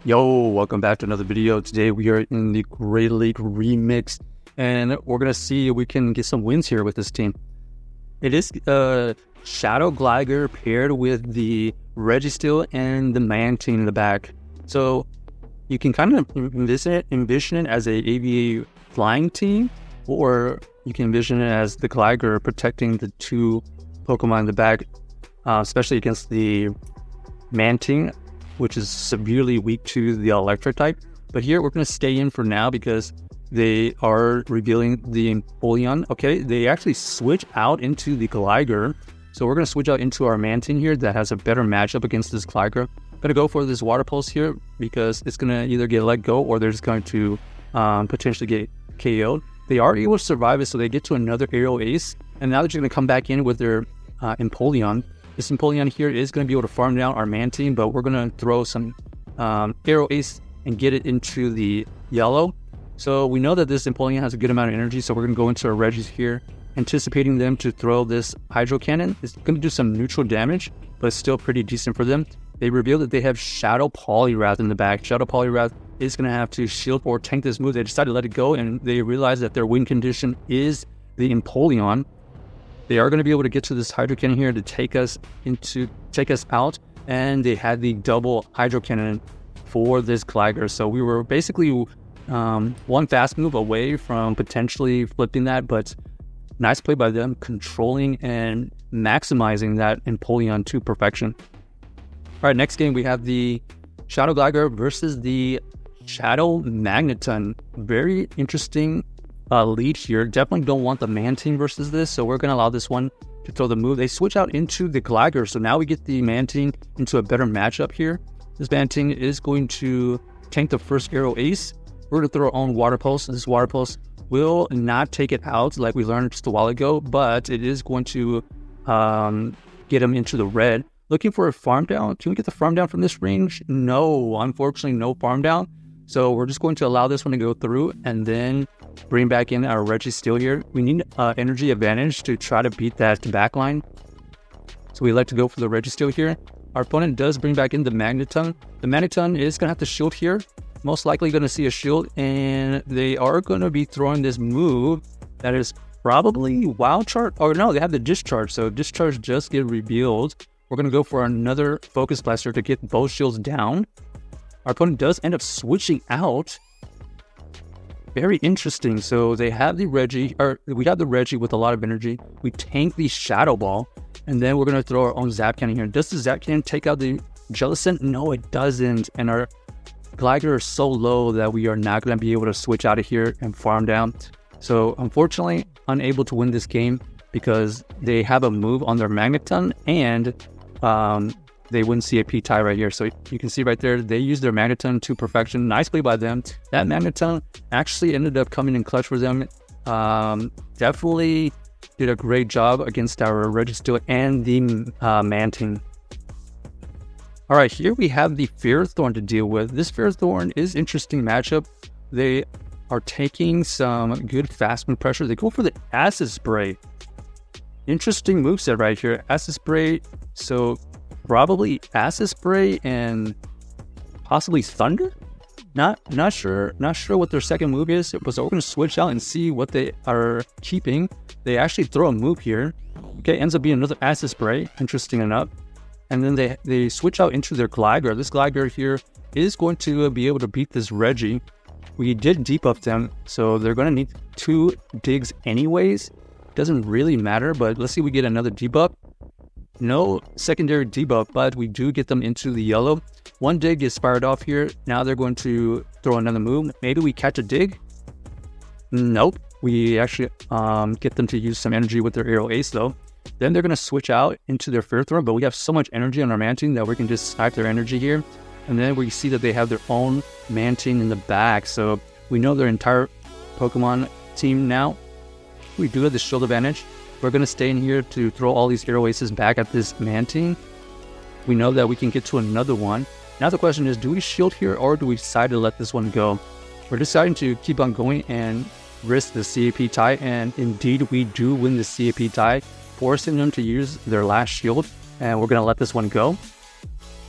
Yo, welcome back to another video. Today we are in the Great League Remix, and we're going to see if we can get some wins here with this team. It is Shadow Gligar paired with the Registeel and the Mantine in the back. So you can kind of envision it as a AVA flying team, or you can envision it as the Gligar protecting the two Pokemon in the back, especially against the Mantine, which is severely weak to the electric type. But here we're going to stay in for now because they are revealing the Empoleon. Okay, they actually switch out into the Gligar. So we're going to switch out into our Mantine here that has a better matchup against this Gligar. I'm going to go for this Water Pulse here because it's going to either get let go or they're just going to potentially get KO'd. They are able to survive it, so they get to another Aerial Ace. And now they're just going to come back in with their Empoleon. This Empoleon here is going to be able to farm down our Mantine, but we're going to throw some Aerial Ace and get it into the yellow. So we know that this Empoleon has a good amount of energy, so we're going to go into our Regis here, anticipating them to throw this Hydro Cannon. It's going to do some neutral damage, but it's still pretty decent for them. They reveal that they have Shadow Poliwrath in the back. Shadow Poliwrath is going to have to shield or tank this move. They decided to let it go, and they realize that their win condition is the Empoleon. They are going to be able to get to this Hydro Cannon here to take us out, and they had the double Hydro Cannon for this Gligar. So we were basically one fast move away from potentially flipping that, but nice play by them, controlling and maximizing that Empoleon to perfection. All right, next game we have the Shadow Gligar versus the Shadow Magneton. Very interesting lead here. Definitely don't want the Mantine versus this, so we're going to allow this one to throw the move. They switch out into the Gligar, so now we get the Mantine into a better matchup here. This Mantine is going to tank the first Aerial Ace. We're going to throw our own Water Pulse. This Water Pulse will not take it out like we learned just a while ago, but it is going to get him into the red. Looking for a farm down. Can we get the farm down from this range? No, unfortunately, no farm down. So we're just going to allow this one to go through and then bring back in our Registeel here. We need energy advantage to try to beat that back line. So we like to go for the Registeel here. Our opponent does bring back in the Magneton. The Magneton is going to have to shield here. Most likely going to see a shield, and they are going to be throwing this move that is probably Wild Charge. Or no, they have the Discharge. So Discharge just get revealed. We're going to go for another Focus Blaster to get both shields down. Our opponent does end up switching out. Very interesting. So they have the Reggie, or we have the Reggie with a lot of energy. We tank the Shadow Ball, and then we're going to throw our own Zap Cannon here. Does the Zap Cannon take out the Jellicent? No, it doesn't. And our Gligar is so low that we are not going to be able to switch out of here and farm down. So unfortunately, unable to win this game because they have a move on their Magneton, and they win CAP tie right here. So you can see right there, they use their Magneton to perfection. Nice play by them. That Magneton actually ended up coming in clutch for them. Definitely did a great job against our Registeel and the Mantine. All right, here we have the Ferrothorn to deal with. This Ferrothorn is interesting matchup. They are taking some good fast move pressure. They go for the Acid Spray. Interesting moveset right here. Acid Spray, so probably Acid Spray and possibly Thunder? Not sure what their second move is, but so we're going to switch out and see what they are keeping. They actually throw a move here. Okay, ends up being another Acid Spray, interesting enough. And then they switch out into their Gligar. This Gligar here is going to be able to beat this Reggie. We did debuff them, so they're going to need 2 digs anyways. Doesn't really matter, but let's see if we get another debuff. No secondary debuff, but we do get them into the yellow. 1 dig is fired off here. Now they're going to throw another move. Maybe we catch a dig. Nope. We actually get them to use some energy with their Aerial Ace though. Then they're going to switch out into their Ferrothorn, but we have so much energy on our Mantine that we can just snipe their energy here. And then we see that they have their own Mantine in the back. So we know their entire Pokemon team now. We do have the shield advantage. We're going to stay in here to throw all these Aerial Aces back at this Mantine. We know that we can get to another one. Now the question is, do we shield here or do we decide to let this one go? We're deciding to keep on going and risk the CAP tie, and indeed we do win the CAP tie, forcing them to use their last shield, and we're going to let this one go.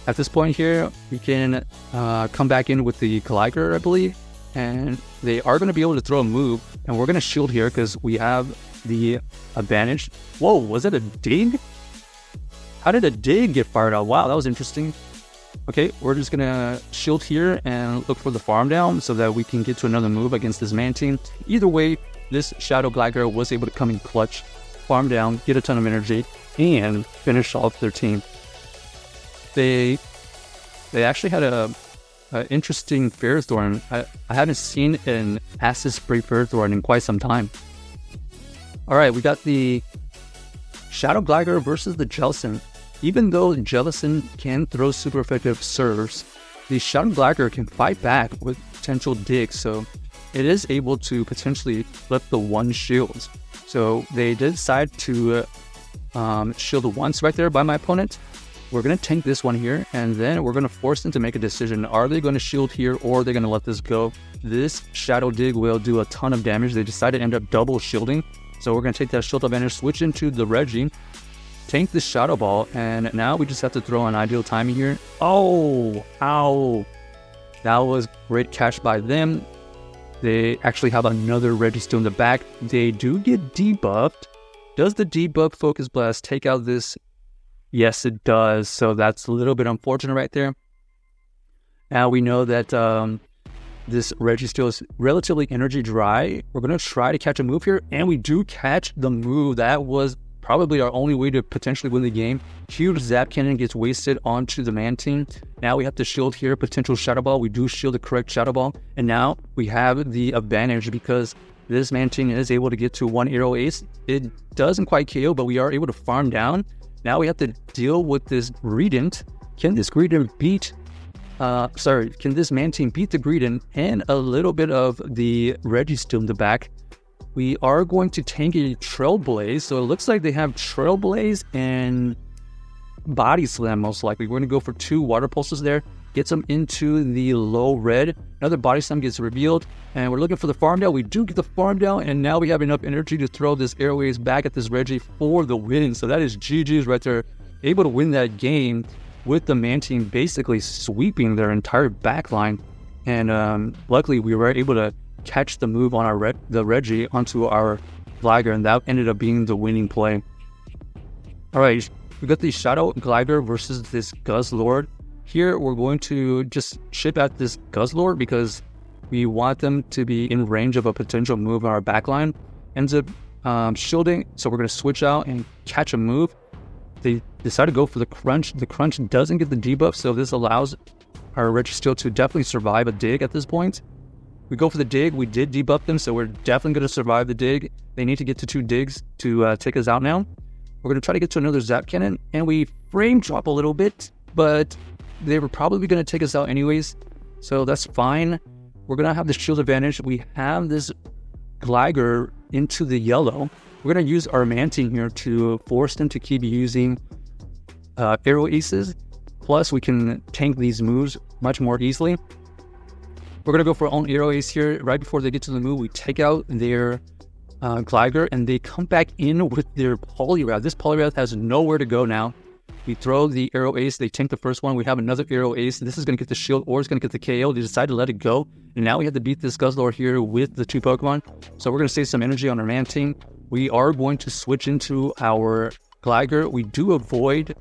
At this point here, we can come back in with the Gligar, I believe, and they are going to be able to throw a move, and we're going to shield here because we have the advantage. Whoa, was it a dig? How did a dig get fired out? Wow, that was interesting. Okay, we're just going to shield here and look for the farm down so that we can get to another move against this Mantine. Either way, this Shadow Gligar was able to come in clutch, farm down, get a ton of energy, and finish off their team. They actually had a interesting Ferrothorn. I haven't seen an Acid Spray Ferrothorn in quite some time. Alright, we got the Shadow Gligar versus the Jellicent. Even though Jellicent can throw super effective serves, the Shadow Gligar can fight back with potential digs, so it is able to potentially flip the one shields. So they did decide to shield once right there by my opponent. We're going to tank this one here, and then we're going to force them to make a decision. Are they going to shield here, or are they going to let this go? This Shadow Dig will do a ton of damage. They decided to end up double shielding. So we're going to take that shield advantage, switch into the Reggie, tank the Shadow Ball, and now we just have to throw an ideal timing here. Oh, ow. That was great catch by them. They actually have another Registeel in the back. They do get debuffed. Does the debuff Focus Blast take out this? Yes, it does. So that's a little bit unfortunate right there. Now we know that this Registeel is relatively energy dry. We're going to try to catch a move here, and we do catch the move. That was probably our only way to potentially win the game. Huge Zap Cannon gets wasted onto the Mantine. Now we have to shield here, potential Shadow Ball. We do shield the correct Shadow Ball, and now we have the advantage because this Mantine is able to get to one Aero Ace. It doesn't quite KO, but we are able to farm down. Now we have to deal with this Greedent. Can this Greedent beat can this Mantine beat the Greedent and a little bit of the Registeel in the back? We are going to tank a Trailblaze, so it looks like they have Trailblaze and Body Slam most likely. We're going to go for 2 Water Pulses there, gets them into the low red. Another Body Slam gets revealed, and we're looking for the farm down. We do get the farm down, and now we have enough energy to throw this Airways back at this Reggie for the win. So that is GG's right there. Able to win that game with the Mantine basically sweeping their entire backline. And luckily we were able to catch the move on the Reggie onto our Gligar, and that ended up being the winning play. Alright, we got the Shadow Gligar versus this Guzzlord. Here we're going to just ship out this Guzzlord because we want them to be in range of a potential move on our backline. Ends up shielding, so we're going to switch out and catch a move. They decide to go for the Crunch. The Crunch doesn't get the debuff, so this allows our Registeel to definitely survive a dig at this point. We go for the dig. We did debuff them, so we're definitely going to survive the dig. They need to get to 2 digs to take us out now. We're going to try to get to another Zap Cannon, and we frame drop a little bit, but they were probably going to take us out anyways, so that's fine. We're going to have the shield advantage. We have this Gligar into the yellow. We're going to use our Mantine here to force them to keep using Aero Aces. Plus, we can tank these moves much more easily. We're going to go for our own Aero Ace here. Right before they get to the move, we take out their Gligar, and they come back in with their Poliwrath. This Poliwrath has nowhere to go now. We throw the Aero Ace. They tank the first one. We have another Aero Ace. This is going to get the shield, or it's going to get the KO. They decide to let it go. And now we have to beat this Guzzlord here with the 2 Pokemon. So we're going to save some energy on our Mantine. We are going to switch into our Gligar. We do avoid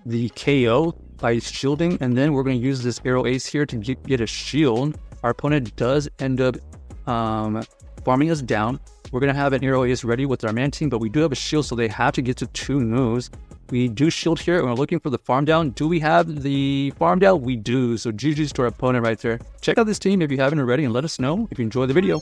the KO by shielding, and then we're going to use this Aero Ace here to get a shield. Our opponent does end up farming us down. We're going to have an Aero Ace ready with our Mantine, but we do have a shield, so they have to get to 2 moves. We do shield here, and we're looking for the farm down. Do we have the farm down? We do. So GG's to our opponent right there. Check out this team if you haven't already, and let us know if you enjoyed the video.